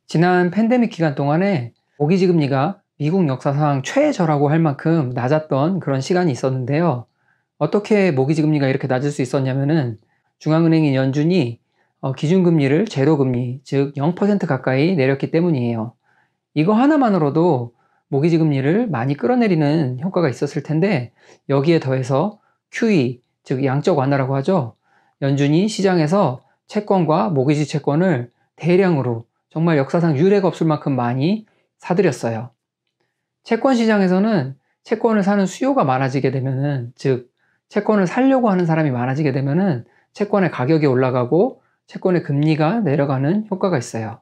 지난 팬데믹 기간 동안에 모기지금리가 미국 역사상 최저라고 할 만큼 낮았던 그런 시간이 있었는데요. 어떻게 모기지금리가 이렇게 낮을 수 있었냐면은 중앙은행인 연준이 기준금리를 제로금리, 즉 0% 가까이 내렸기 때문이에요. 이거 하나만으로도 모기지금리를 많이 끌어내리는 효과가 있었을 텐데, 여기에 더해서 QE, 즉 양적 완화라고 하죠. 연준이 시장에서 채권과 모기지 채권을 대량으로, 정말 역사상 유례가 없을 만큼 많이 사들였어요. 채권 시장에서는 채권을 사는 수요가 많아지게 되면은, 즉 채권을 사려고 하는 사람이 많아지게 되면은 채권의 가격이 올라가고 채권의 금리가 내려가는 효과가 있어요.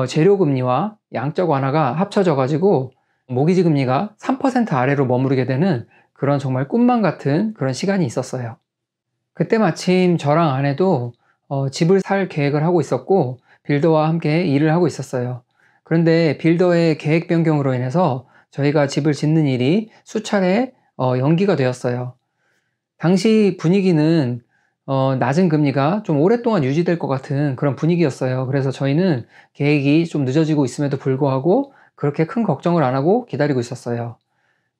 재료금리와 양적 완화가 합쳐져 가지고 모기지 금리가 3% 아래로 머무르게 되는 그런 정말 꿈만 같은 그런 시간이 있었어요. 그때 마침 저랑 아내도 집을 살 계획을 하고 있었고, 빌더와 함께 일을 하고 있었어요. 그런데 빌더의 계획 변경으로 인해서 저희가 집을 짓는 일이 수차례 연기가 되었어요. 당시 분위기는 낮은 금리가 좀 오랫동안 유지될 것 같은 그런 분위기였어요. 그래서 저희는 계획이 좀 늦어지고 있음에도 불구하고 그렇게 큰 걱정을 안 하고 기다리고 있었어요.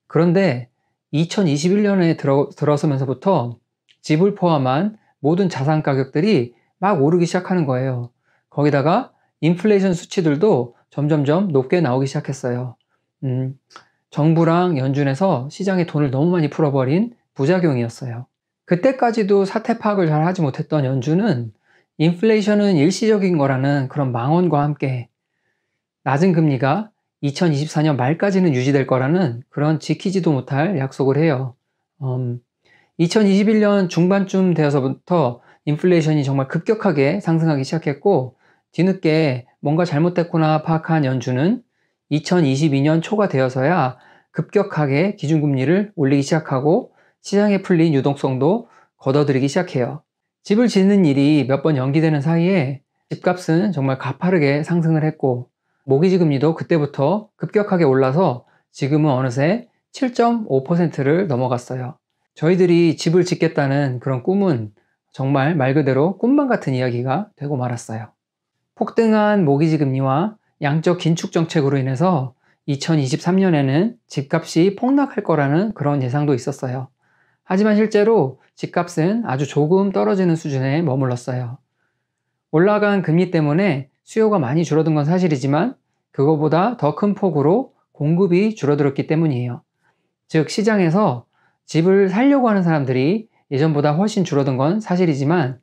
그런데 2021년에 들어서면서부터 집을 포함한 모든 자산 가격들이 막 오르기 시작하는 거예요. 거기다가 인플레이션 수치들도 점점점 높게 나오기 시작했어요. 정부랑 연준에서 시장에 돈을 너무 많이 풀어버린 부작용이었어요. 그때까지도 사태 파악을 잘 하지 못했던 연준은 인플레이션은 일시적인 거라는 그런 망언과 함께 낮은 금리가 2024년 말까지는 유지될 거라는 그런 지키지도 못할 약속을 해요. 2021년 중반쯤 되어서부터 인플레이션이 정말 급격하게 상승하기 시작했고, 뒤늦게 뭔가 잘못됐구나 파악한 연준은 2022년 초가 되어서야 급격하게 기준금리를 올리기 시작하고 시장에 풀린 유동성도 걷어들이기 시작해요. 집을 짓는 일이 몇 번 연기되는 사이에 집값은 정말 가파르게 상승을 했고, 모기지 금리도 그때부터 급격하게 올라서 지금은 어느새 7.5%를 넘어갔어요. 저희들이 집을 짓겠다는 그런 꿈은 정말 말 그대로 꿈만 같은 이야기가 되고 말았어요. 폭등한 모기지 금리와 양적 긴축 정책으로 인해서 2023년에는 집값이 폭락할 거라는 그런 예상도 있었어요. 하지만 실제로 집값은 아주 조금 떨어지는 수준에 머물렀어요. 올라간 금리 때문에 수요가 많이 줄어든 건 사실이지만 그거보다 더 큰 폭으로 공급이 줄어들었기 때문이에요. 즉 시장에서 집을 사려고 하는 사람들이 예전보다 훨씬 줄어든 건 사실이지만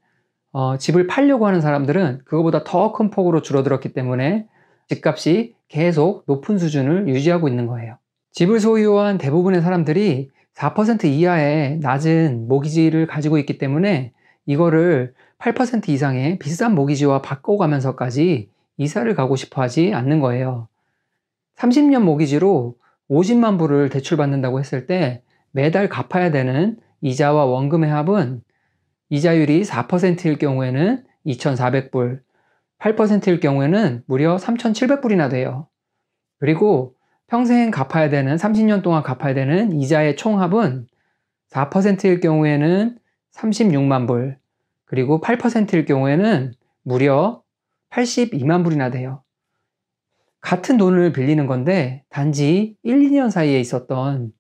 집을 팔려고 하는 사람들은 그거보다 더 큰 폭으로 줄어들었기 때문에 집값이 계속 높은 수준을 유지하고 있는 거예요. 집을 소유한 대부분의 사람들이 4% 이하의 낮은 모기지를 가지고 있기 때문에 이거를 8% 이상의 비싼 모기지와 바꿔가면서까지 이사를 가고 싶어 하지 않는 거예요. 30년 모기지로 50만 불을 대출받는다고 했을 때 매달 갚아야 되는 이자와 원금의 합은 이자율이 4%일 경우에는 2,400불, 8%일 경우에는 무려 3,700불이나 돼요. 그리고 평생 갚아야 되는, 30년 동안 갚아야 되는 이자의 총합은 4%일 경우에는 36만 불, 그리고 8%일 경우에는 무려 82만 불이나 돼요. 같은 돈을 빌리는 건데 단지 1, 2년 사이에 있었던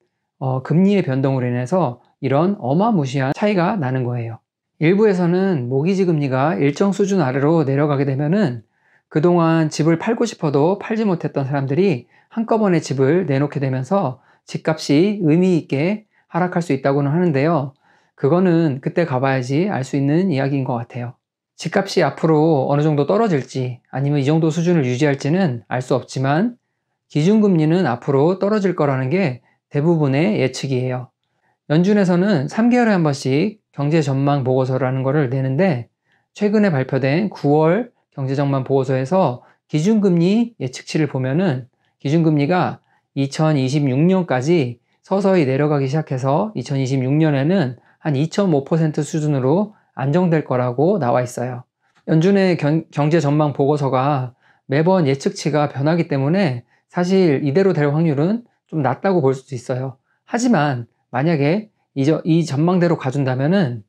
금리의 변동으로 인해서 이런 어마무시한 차이가 나는 거예요. 일부에서는 모기지 금리가 일정 수준 아래로 내려가게 되면은 그동안 집을 팔고 싶어도 팔지 못했던 사람들이 한꺼번에 집을 내놓게 되면서 집값이 의미 있게 하락할 수 있다고는 하는데요. 그거는 그때 가봐야지 알 수 있는 이야기인 것 같아요. 집값이 앞으로 어느 정도 떨어질지 아니면 이 정도 수준을 유지할지는 알 수 없지만 기준금리는 앞으로 떨어질 거라는 게 대부분의 예측이에요. 연준에서는 3개월에 한 번씩 경제전망 보고서라는 거를 내는데 최근에 발표된 9월 경제전망 보고서에서 기준금리 예측치를 보면은 기준금리가 2026년까지 서서히 내려가기 시작해서 2026년에는 한 2.5% 수준으로 안정될 거라고 나와 있어요. 연준의 경제 전망 보고서가 매번 예측치가 변하기 때문에 사실 이대로 될 확률은 좀 낮다고 볼 수도 있어요. 하지만 만약에 이 전망대로 가준다면은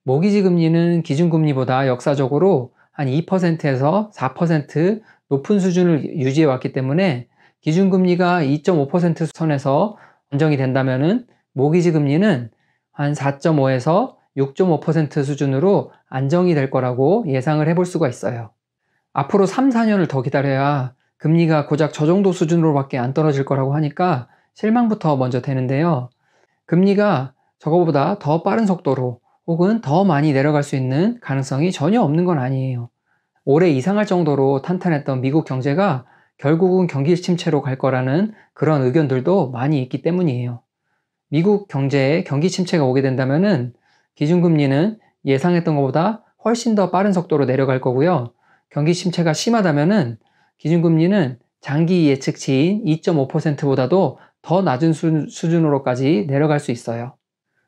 모기지 금리는 기준금리보다 역사적으로 한 2%에서 4% 높은 수준을 유지해 왔기 때문에 기준금리가 2.5% 선에서 안정이 된다면은 모기지 금리는 한 4.5에서 6.5% 수준으로 안정이 될 거라고 예상을 해볼 수가 있어요. 앞으로 3, 4년을 더 기다려야 금리가 고작 저 정도 수준으로밖에 안 떨어질 거라고 하니까 실망부터 먼저 되는데요. 금리가 저거보다 더 빠른 속도로 혹은 더 많이 내려갈 수 있는 가능성이 전혀 없는 건 아니에요. 올해 이상할 정도로 탄탄했던 미국 경제가 결국은 경기 침체로 갈 거라는 그런 의견들도 많이 있기 때문이에요. 미국 경제에 경기 침체가 오게 된다면은 기준금리는 예상했던 것보다 훨씬 더 빠른 속도로 내려갈 거고요. 경기 침체가 심하다면은 기준금리는 장기 예측치인 2.5%보다도 더 낮은 수준으로까지 내려갈 수 있어요.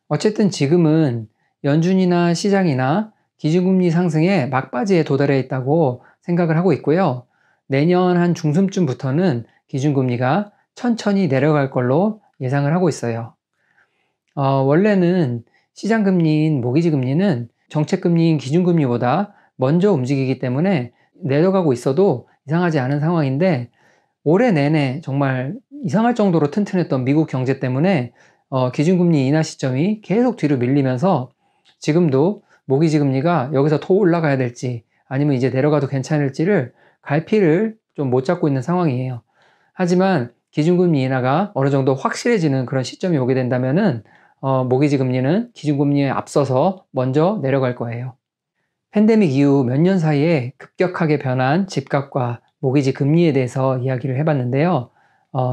어쨌든 지금은 연준이나 시장이나 기준금리 상승의 막바지에 도달해 있다고 생각을 하고 있고요. 내년 한 중순쯤부터는 기준금리가 천천히 내려갈 걸로 예상을 하고 있어요. 원래는 시장금리인 모기지금리는 정책금리인 기준금리보다 먼저 움직이기 때문에 내려가고 있어도 이상하지 않은 상황인데 올해 내내 정말 이상할 정도로 튼튼했던 미국 경제 때문에 기준금리 인하 시점이 계속 뒤로 밀리면서 지금도 모기지금리가 여기서 더 올라가야 될지 아니면 이제 내려가도 괜찮을지를 갈피를 좀 못 잡고 있는 상황이에요. 하지만 기준금리 인하가 어느 정도 확실해지는 그런 시점이 오게 된다면은 모기지 금리는 기준금리에 앞서서 먼저 내려갈 거예요. 팬데믹 이후 몇 년 사이에 급격하게 변한 집값과 모기지 금리에 대해서 이야기를 해봤는데요.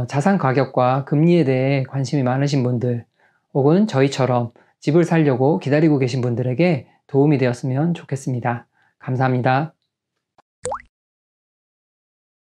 자산 가격과 금리에 대해 관심이 많으신 분들 혹은 저희처럼 집을 사려고 기다리고 계신 분들에게 도움이 되었으면 좋겠습니다. 감사합니다.